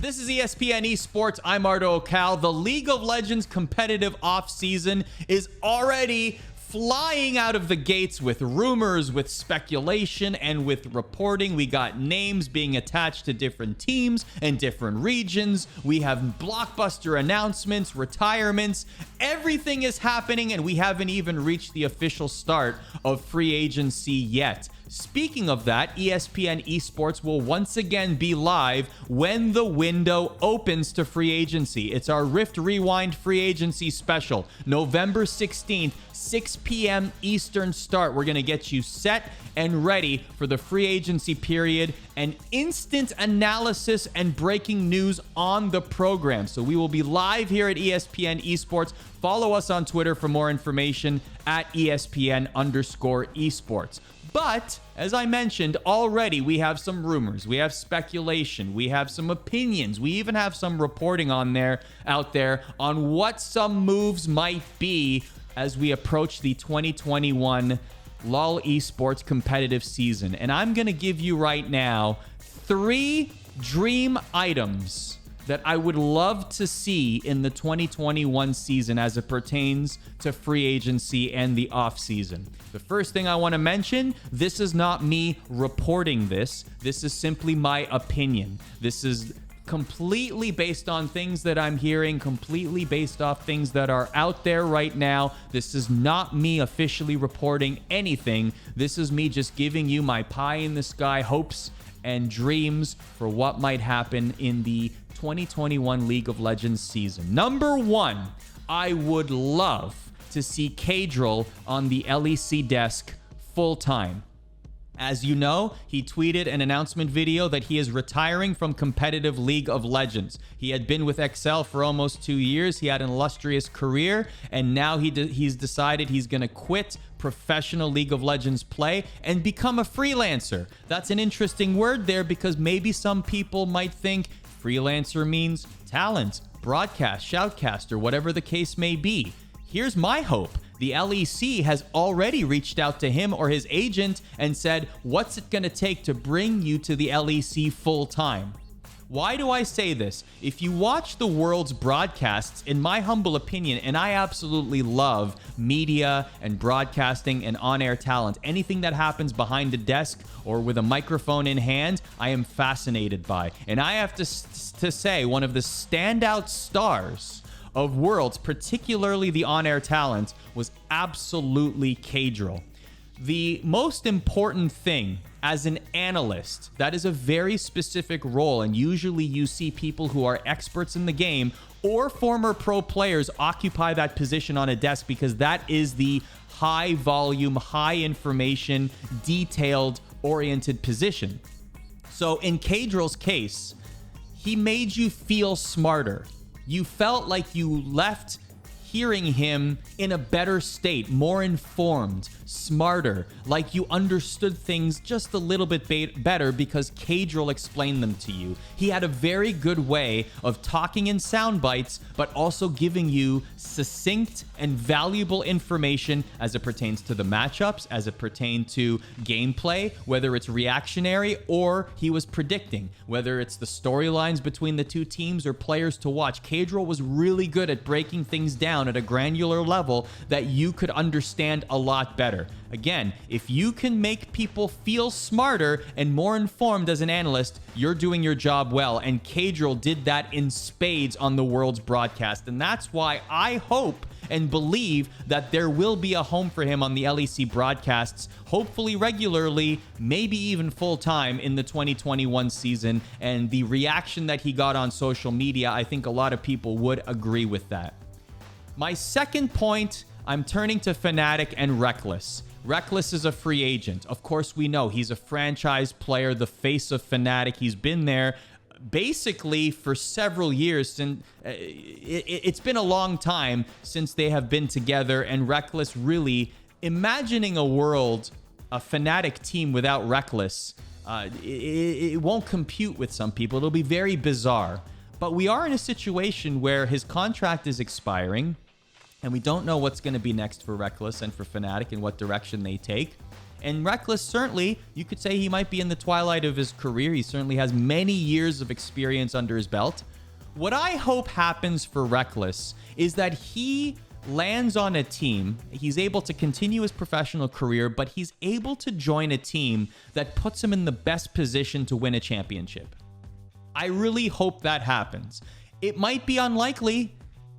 This is ESPN ESPORTS. I'm Arda Ocal. The League of Legends competitive offseason is already flying out of the gates with rumors, with speculation, and with reporting. We got names being attached to different teams and different regions. We have blockbuster announcements, retirements. Everything is happening, and we haven't even reached the official start of free agency yet. Speaking of that, ESPN ESPORTS will once again be live when the window opens to free agency. It's our Rift Rewind free agency special, November 16th, 6 p.m. Eastern start. We're going to get you set and ready for the free agency period and instant analysis and breaking news on the program. So we will be live here at ESPN ESPORTS. Follow us on Twitter for more information at ESPN_esports. But, as I mentioned already, we have some rumors, we have speculation, we have some opinions, we even have some reporting out there on what some moves might be as we approach the 2021 LoL Esports competitive season. And I'm going to give you right now 3 dream items that I would love to see in the 2021 season as it pertains to free agency and the offseason. The first thing I want to mention, this is not me reporting this. This is simply my opinion. This is completely based on things that I'm hearing, completely based off things that are out there right now. This is not me officially reporting anything. This is me just giving you my pie in the sky hopes and dreams for what might happen in the 2021 League of Legends season. Number 1, I would love to see Cadrell on the LEC desk full-time. As you know, he tweeted an announcement video that he is retiring from competitive League of Legends. He had been with Excel for almost 2 years. He had an illustrious career, and now he's decided he's going to quit professional League of Legends play and become a freelancer. That's an interesting word there because maybe some people might think freelancer means talent, broadcast, shoutcaster, whatever the case may be. Here's my hope. The LEC has already reached out to him or his agent and said, what's it going to take to bring you to the LEC full time? Why do I say this? If you watch the world's broadcasts, in my humble opinion, and I absolutely love media and broadcasting and on-air talent, anything that happens behind a desk or with a microphone in hand, I am fascinated by. And I have to say, one of the standout stars of Worlds, particularly the on-air talent, was absolutely Cadrell. The most important thing as an analyst, that is a very specific role, and usually you see people who are experts in the game or former pro players occupy that position on a desk because that is the high volume, high information, detailed oriented position. So in Cadrell's case, he made you feel smarter. You felt like you left hearing him in a better state, more informed, smarter, like you understood things just a little bit better because Cadrell explained them to you. He had a very good way of talking in sound bites, but also giving you succinct and valuable information as it pertains to the matchups, as it pertained to gameplay, whether it's reactionary or he was predicting, whether it's the storylines between the two teams or players to watch. Cadrell was really good at breaking things down at a granular level that you could understand a lot better. Again, if you can make people feel smarter and more informed as an analyst, you're doing your job well. And Cadrell did that in spades on the World's broadcast. And that's why I hope and believe that there will be a home for him on the LEC broadcasts, hopefully regularly, maybe even full-time in the 2021 season. And the reaction that he got on social media, I think a lot of people would agree with that. My second point, I'm turning to Fnatic and Reckless. Reckless is a free agent. Of course, we know he's a franchise player, the face of Fnatic. He's been there basically for several years. And it's been a long time since they have been together. And Reckless really, imagining a world, a Fnatic team without Reckless, it won't compute with some people. It'll be very bizarre. But we are in a situation where his contract is expiring. And we don't know what's going to be next for Reckless and for Fnatic and what direction they take. And Reckless, certainly, you could say he might be in the twilight of his career. He certainly has many years of experience under his belt. What I hope happens for Reckless is that he lands on a team, he's able to continue his professional career, but he's able to join a team that puts him in the best position to win a championship. I really hope that happens. It might be unlikely,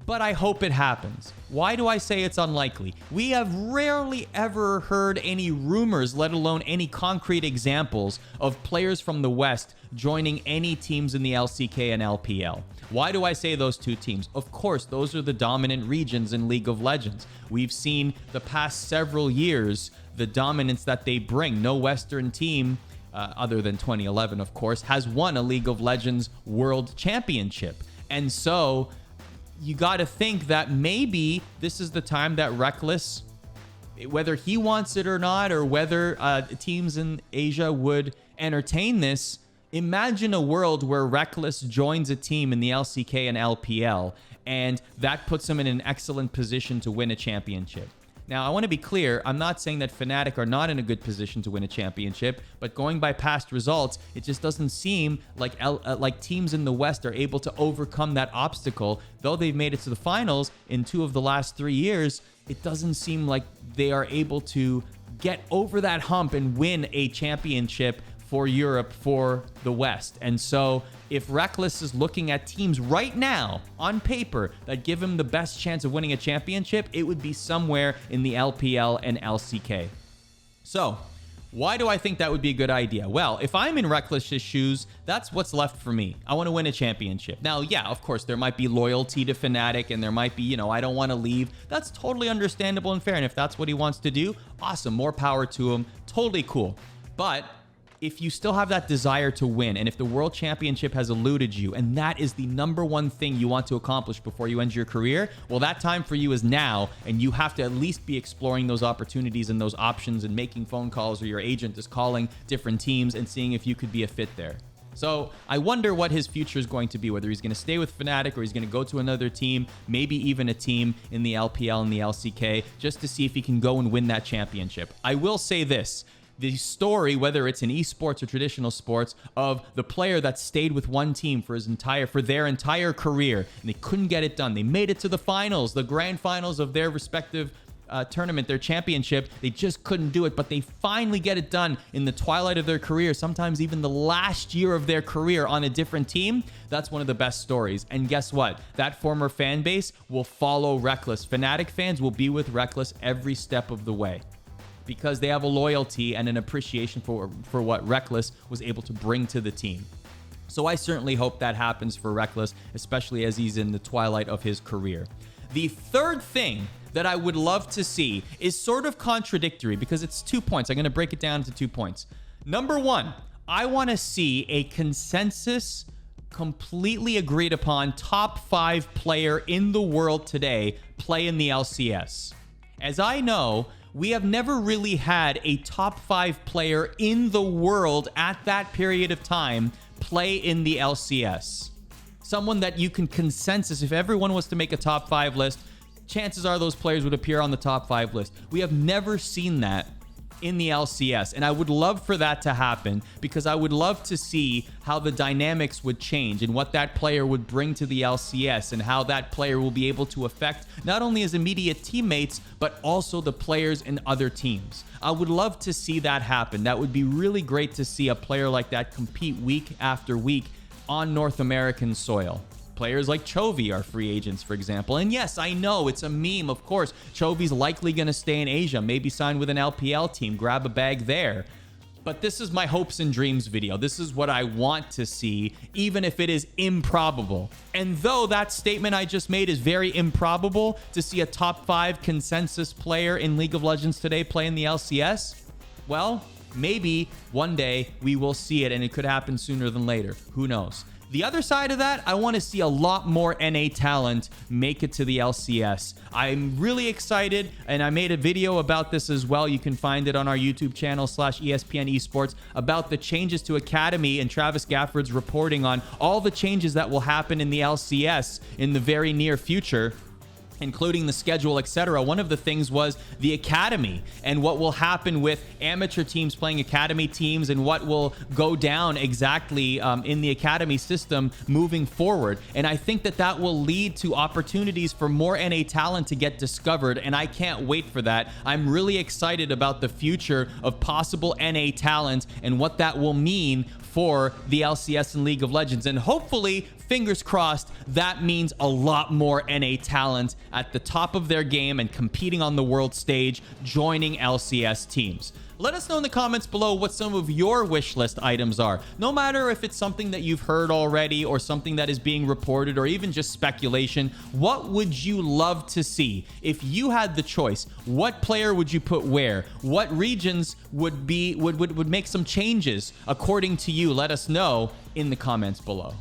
but I hope it happens. Why do I say it's unlikely? We have rarely ever heard any rumors, let alone any concrete examples of players from the West joining any teams in the LCK and LPL. Why do I say those two teams? Of course, those are the dominant regions in League of Legends. We've seen the past several years the dominance that they bring. No Western team, other than 2011, of course, has won a League of Legends World Championship. And so you got to think that maybe this is the time that Reckless, whether he wants it or not, or whether teams in Asia would entertain this, imagine a world where Reckless joins a team in the LCK and LPL, and that puts him in an excellent position to win a championship. Now, I want to be clear, I'm not saying that Fnatic are not in a good position to win a championship, but going by past results, it just doesn't seem like teams in the West are able to overcome that obstacle. Though they've made it to the finals in 2 of the last 3 years, it doesn't seem like they are able to get over that hump and win a championship for Europe, for the West. And so if Reckless is looking at teams right now on paper that give him the best chance of winning a championship, it would be somewhere in the LPL and LCK. So why do I think that would be a good idea? Well, if I'm in Reckless's shoes, that's what's left for me. I want to win a championship. Now, yeah, of course, there might be loyalty to Fnatic, and there might be, I don't want to leave. That's totally understandable and fair. And if that's what he wants to do, awesome, more power to him. Totally cool. But if you still have that desire to win, and if the World Championship has eluded you, and that is the number one thing you want to accomplish before you end your career, well, that time for you is now, and you have to at least be exploring those opportunities and those options and making phone calls, or your agent is calling different teams and seeing if you could be a fit there. So I wonder what his future is going to be, whether he's going to stay with Fnatic or he's going to go to another team, maybe even a team in the LPL and the LCK, just to see if he can go and win that championship. I will say this. The story, whether it's in esports or traditional sports, of the player that stayed with one team for their entire career, and they couldn't get it done. They made it to the finals, the grand finals of their respective tournament, their championship. They just couldn't do it, but they finally get it done in the twilight of their career, sometimes even the last year of their career on a different team. That's one of the best stories. And guess what? That former fan base will follow Reckless. Fnatic fans will be with Reckless every step of the way, because they have a loyalty and an appreciation for what Reckless was able to bring to the team. So I certainly hope that happens for Reckless, especially as he's in the twilight of his career. The third thing that I would love to see is sort of contradictory, because it's 2 points. I'm going to break it down into 2 points. Number one, I want to see a consensus, completely agreed upon top 5 player in the world today play in the LCS. As I know, we have never really had a top 5 player in the world at that period of time play in the LCS. Someone that you can consensus, if everyone was to make a top 5 list, chances are those players would appear on the top 5 list. We have never seen that in the LCS, and I would love for that to happen, because I would love to see how the dynamics would change and what that player would bring to the LCS, and how that player will be able to affect not only his immediate teammates, but also the players in other teams. I would love to see that happen. That would be really great to see a player like that compete week after week on North American soil. Players like Chovy are free agents, for example. And yes, I know it's a meme, of course. Chovy's likely going to stay in Asia, maybe sign with an LPL team, grab a bag there. But this is my hopes and dreams video. This is what I want to see, even if it is improbable. And though that statement I just made is very improbable, to see a top 5 consensus player in League of Legends today play in the LCS, well, maybe one day we will see it, and it could happen sooner than later. Who knows? The other side of that, I want to see a lot more NA talent make it to the LCS. I'm really excited, and I made a video about this as well. You can find it on our YouTube channel /ESPN ESPORTS, about the changes to Academy and Travis Gafford's reporting on all the changes that will happen in the LCS in the very near future. including the schedule, etc. One of the things was the academy and what will happen with amateur teams playing academy teams and what will go down exactly in the academy system moving forward. And I think that that will lead to opportunities for more NA talent to get discovered, and I can't wait for that. I'm really excited about the future of possible NA talent and what that will mean for the LCS and League of Legends. And hopefully, fingers crossed, that means a lot more NA talent at the top of their game and competing on the world stage, joining LCS teams. Let us know in the comments below what some of your wish list items are. No matter if it's something that you've heard already or something that is being reported or even just speculation, what would you love to see? If you had the choice, what player would you put where? What regions would make some changes according to you? Let us know in the comments below.